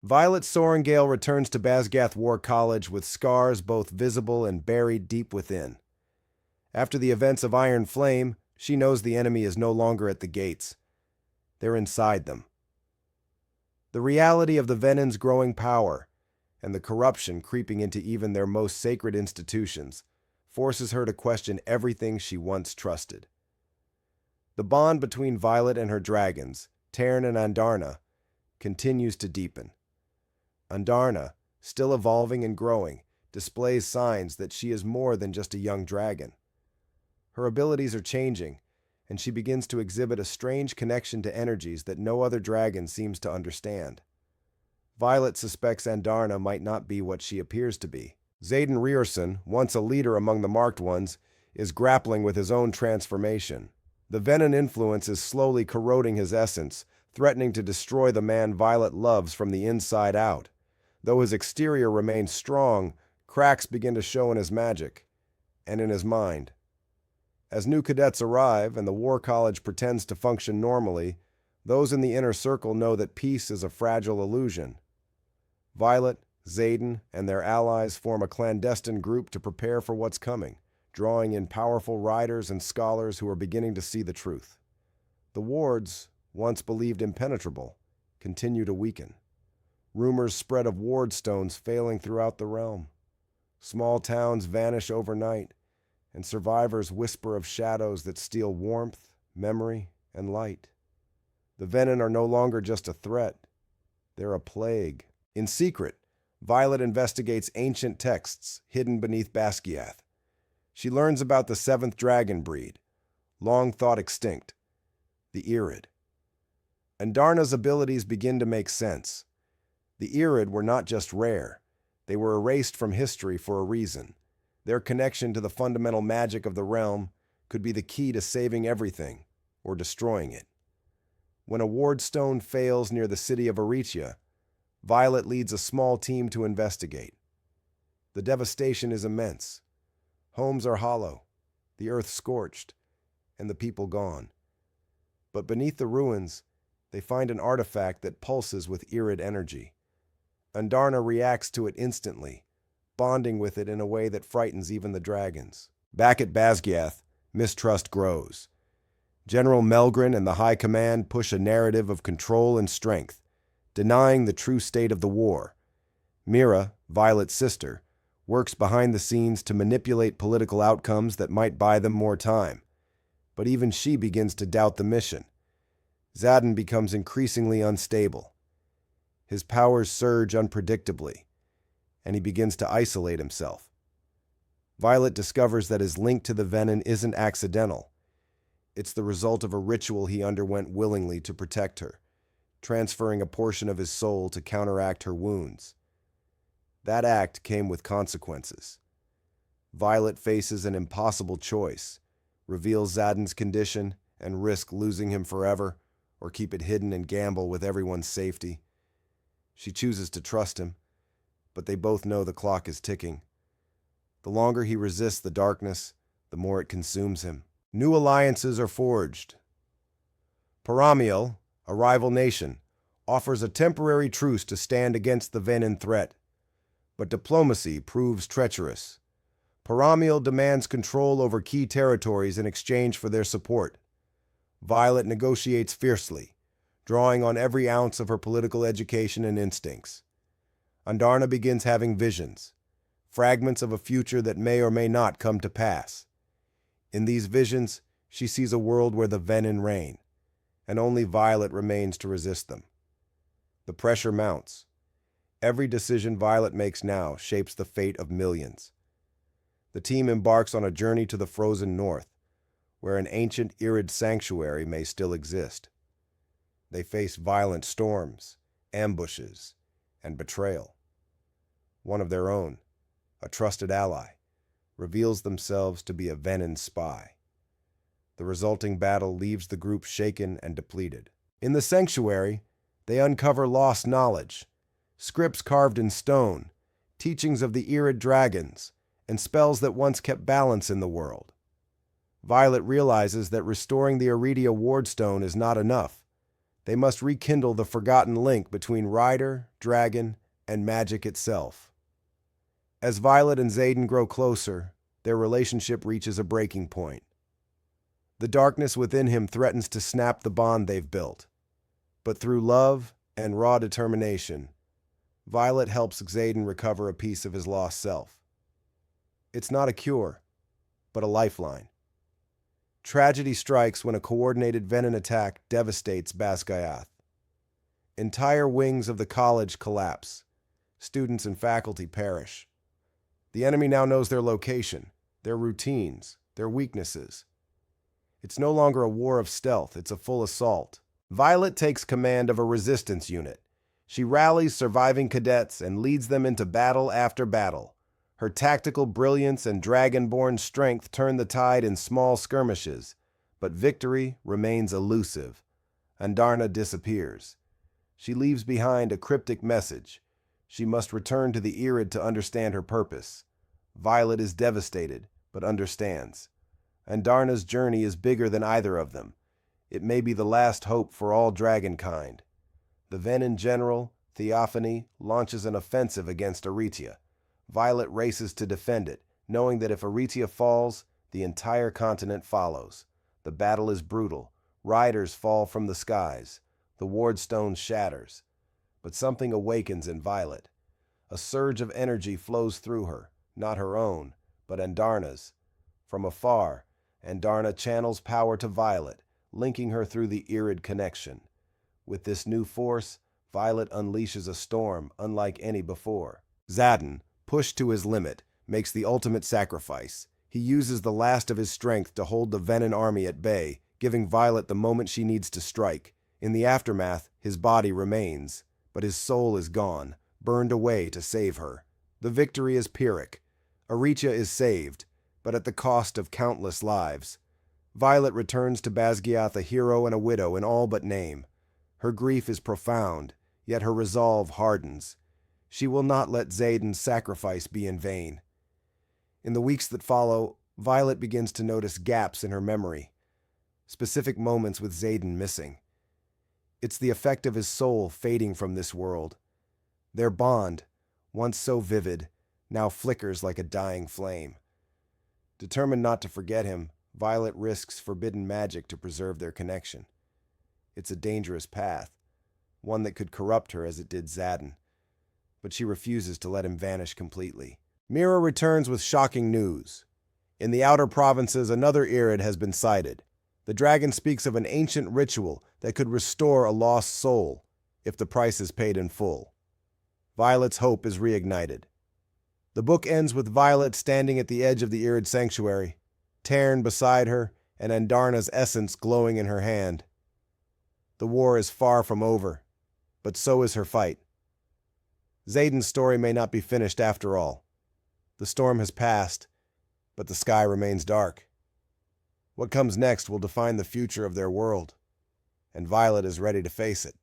Violet Sorrengail returns to Basgath War College with scars both visible and buried deep within. After the events of Iron Flame, she knows the enemy is no longer at the gates. They're inside them. The reality of the Venin's growing power and the corruption creeping into even their most sacred institutions forces her to question everything she once trusted. The bond between Violet and her dragons, Tarn and Andarna, continues to deepen. Andarna, still evolving and growing, displays signs that she is more than just a young dragon. Her abilities are changing, and she begins to exhibit a strange connection to energies that no other dragon seems to understand. Violet suspects Andarna might not be what she appears to be. Xaden Rierson, once a leader among the Marked Ones, is grappling with his own transformation. The Venin influence is slowly corroding his essence, threatening to destroy the man Violet loves from the inside out. Though his exterior remains strong, cracks begin to show in his magic and in his mind. As new cadets arrive and the War College pretends to function normally, those in the inner circle know that peace is a fragile illusion. Violet, Xaden, and their allies form a clandestine group to prepare for what's coming, drawing in powerful riders and scholars who are beginning to see the truth. The wards, once believed impenetrable, continue to weaken. Rumors spread of Wardstones failing throughout the realm. Small towns vanish overnight, and survivors whisper of shadows that steal warmth, memory, and light. The Venin are no longer just a threat. They're a plague. In secret, Violet investigates ancient texts hidden beneath Basgiath. She learns about the seventh dragon breed, long thought extinct, the Irid. Andarna's abilities begin to make sense. The Irid were not just rare. They were erased from history for a reason. Their connection to the fundamental magic of the realm could be the key to saving everything or destroying it. When a Wardstone fails near the city of Aretia, Violet leads a small team to investigate. The devastation is immense. Homes are hollow, the earth scorched, and the people gone. But beneath the ruins, they find an artifact that pulses with Irid energy. Andarna reacts to it instantly, bonding with it in a way that frightens even the dragons. Back at Basgiath, mistrust grows. General Melgren and the High Command push a narrative of control and strength, denying the true state of the war. Mira, Violet's sister, works behind the scenes to manipulate political outcomes that might buy them more time. But even she begins to doubt the mission. Xaden becomes increasingly unstable. His powers surge unpredictably, and he begins to isolate himself. Violet discovers that his link to the Venin isn't accidental. It's the result of a ritual he underwent willingly to protect her, transferring a portion of his soul to counteract her wounds. That act came with consequences. Violet faces an impossible choice: reveal Xaden's condition and risk losing him forever, or keep it hidden and gamble with everyone's safety. She chooses to trust him, but they both know the clock is ticking. The longer he resists the darkness, the more it consumes him. New alliances are forged. Paramiel, a rival nation, offers a temporary truce to stand against the Venin threat. But diplomacy proves treacherous. Paramiel demands control over key territories in exchange for their support. Violet negotiates fiercely, drawing on every ounce of her political education and instincts. Andarna begins having visions, fragments of a future that may or may not come to pass. In these visions, she sees a world where the Venin reign, and only Violet remains to resist them. The pressure mounts. Every decision Violet makes now shapes the fate of millions. The team embarks on a journey to the frozen north, where an ancient Irid sanctuary may still exist. They face violent storms, ambushes, and betrayal. One of their own, a trusted ally, reveals themselves to be a Venin spy. The resulting battle leaves the group shaken and depleted. In the sanctuary, they uncover lost knowledge, scripts carved in stone, teachings of the Irid dragons, and spells that once kept balance in the world. Violet realizes that restoring the Aretia Wardstone is not enough. They must rekindle the forgotten link between rider, dragon, and magic itself. As Violet and Xaden grow closer, their relationship reaches a breaking point. The darkness within him threatens to snap the bond they've built. But through love and raw determination, Violet helps Xaden recover a piece of his lost self. It's not a cure, but a lifeline. Tragedy strikes when a coordinated Venin attack devastates Basgiath. Entire wings of the college collapse. Students and faculty perish. The enemy now knows their location, their routines, their weaknesses. It's no longer a war of stealth, it's a full assault. Violet takes command of a resistance unit. She rallies surviving cadets and leads them into battle after battle. Her tactical brilliance and dragonborn strength turn the tide in small skirmishes, but victory remains elusive. Andarna disappears. She leaves behind a cryptic message. She must return to the Irid to understand her purpose. Violet is devastated, but understands. Andarna's journey is bigger than either of them. It may be the last hope for all dragonkind. The Venin general, Theophany, launches an offensive against Aretia. Violet races to defend it, knowing that if Aretia falls, the entire continent follows. The battle is brutal. Riders fall from the skies. The Wardstones shatters. But something awakens in Violet. A surge of energy flows through her, not her own, but Andarna's. From afar, Andarna channels power to Violet, linking her through the Irid connection. With this new force, Violet unleashes a storm unlike any before. Xaden, pushed to his limit, makes the ultimate sacrifice. He uses the last of his strength to hold the Venin army at bay, giving Violet the moment she needs to strike. In the aftermath, his body remains, but his soul is gone, burned away to save her. The victory is Pyrrhic. Aretia is saved, but at the cost of countless lives. Violet returns to Basgiath a hero and a widow in all but name. Her grief is profound, yet her resolve hardens. She will not let Xaden's sacrifice be in vain. In the weeks that follow, Violet begins to notice gaps in her memory, specific moments with Xaden missing. It's the effect of his soul fading from this world. Their bond, once so vivid, now flickers like a dying flame. Determined not to forget him, Violet risks forbidden magic to preserve their connection. It's a dangerous path, one that could corrupt her as it did Xaden, but she refuses to let him vanish completely. Mira returns with shocking news. In the outer provinces, another Irid has been sighted. The dragon speaks of an ancient ritual that could restore a lost soul, if the price is paid in full. Violet's hope is reignited. The book ends with Violet standing at the edge of the Irid sanctuary, Tarn beside her, and Andarna's essence glowing in her hand. The war is far from over, but so is her fight. Xaden's story may not be finished after all. The storm has passed, but the sky remains dark. What comes next will define the future of their world, and Violet is ready to face it.